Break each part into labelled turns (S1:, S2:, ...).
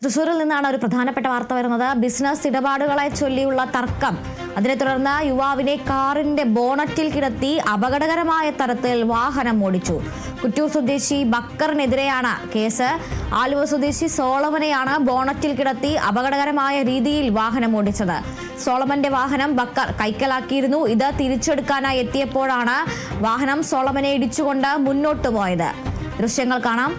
S1: തൃശ്ശൂരിൽ നിന്നാണ് ഒരു പ്രധാനപ്പെട്ട വാർത്ത വരുന്നത്. ബിസിനസ് ഇടപാടുകളെ ചൊല്ലിയുള്ള തർക്കം. അതിനെ തുടർന്ന് യുവാവിനെ കാറിന്റെ ബോണറ്റിൽ കിടത്തി അപകടകരമായ തരത്തിൽ വാഹനം ഓടിച്ചു. കുറ്റൂർ സ്വദേശി ബക്കറിനെതിരെയാണ് കേസ്. ആലുവ സ്വദേശി സോളമനെയാണ് ബോണറ്റിൽ കിടത്തി അപകടകരമായ രീതിയിൽ വാഹനം ഓടിച്ചത്. സോളമന്റെ വാഹനം ബക്കർ കൈക്കലാക്കിയിരുന്നു. ഇത് തിരിച്ചെടുക്കാനായി എത്തിയപ്പോഴാണ് വാഹനം സോളമനെ ഇടിച്ചുകൊണ്ട് മുന്നോട്ട് പോയത്. ദൃശ്യങ്ങൾ കാണാം.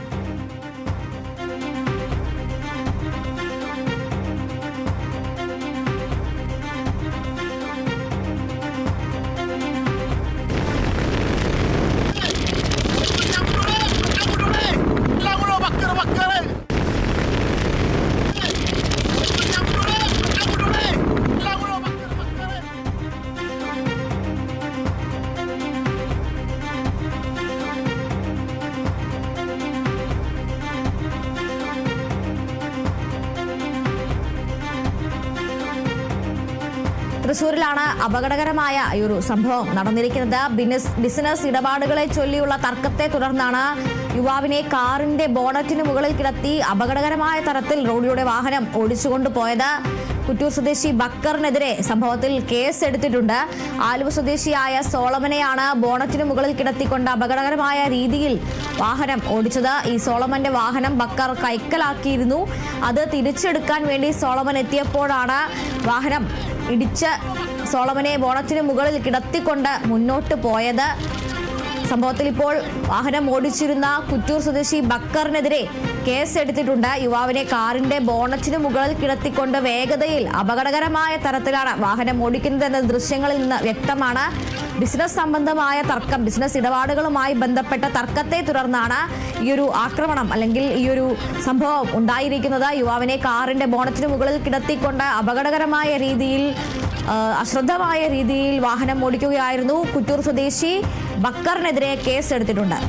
S1: തൃശ്ശൂരിലാണ് അപകടകരമായ ഒരു സംഭവം നടന്നിരിക്കുന്നത്. ബിസിനസ് ഇടപാടുകളെ ചൊല്ലിയുള്ള തർക്കത്തെ തുടർന്നാണ് യുവാവിനെ കാറിന്റെ ബോണറ്റിന് മുകളിൽ കിടത്തി അപകടകരമായ തരത്തിൽ റോഡിലൂടെ വാഹനം ഓടിച്ചുകൊണ്ടു പോയത്. കുറ്റൂർ സ്വദേശി ബക്കറിനെതിരെ സംഭവത്തിൽ കേസ് എടുത്തിട്ടുണ്ട്. ആലുവ സ്വദേശിയായ സോളമനെയാണ് ബോണറ്റിന് മുകളിൽ കിടത്തിക്കൊണ്ട് അപകടകരമായ രീതിയിൽ വാഹനം ഓടിച്ചത്. ഈ സോളമന്റെ വാഹനം ബക്കർ കൈക്കലാക്കിയിരുന്നു. അത് തിരിച്ചെടുക്കാൻ വേണ്ടി സോളമൻ എത്തിയപ്പോഴാണ് വാഹനം ഇടിച്ച് സോളമനെ ബോണറ്റിന് മുകളിൽ കിടത്തിക്കൊണ്ട് മുന്നോട്ട് പോയത്. സംഭവത്തിൽ ഇപ്പോൾ വാഹനം ഓടിച്ചിരുന്ന കുറ്റൂർ സ്വദേശി ബക്കറിനെതിരെ കേസ് എടുത്തിട്ടുണ്ട്. യുവാവിനെ കാറിന്റെ ബോണറ്റിന് മുകളിൽ കിടത്തിക്കൊണ്ട് വേഗതയിൽ അപകടകരമായ തരത്തിലാണ് വാഹനം ഓടിക്കുന്നതെന്ന ദൃശ്യങ്ങളിൽ നിന്ന് വ്യക്തമാണ്. ബിസിനസ് സംബന്ധമായ തർക്കം, ബിസിനസ് ഇടപാടുകളുമായി ബന്ധപ്പെട്ട തർക്കത്തെ തുടർന്നാണ് ഈ ഒരു ആക്രമണം അല്ലെങ്കിൽ ഈ ഒരു സംഭവം ഉണ്ടായിരിക്കുന്നത്. യുവാവിനെ കാറിന്റെ ബോണറ്റിന് മുകളിൽ കിടത്തിക്കൊണ്ട് അപകടകരമായ രീതിയിൽ അശ്രദ്ധമായ രീതിയിൽ വാഹനം ഓടിക്കുകയായിരുന്നു. കുറ്റൂർ സ്വദേശി ബക്കറിനെതിരെ കേസ് എടുത്തിട്ടുണ്ട്.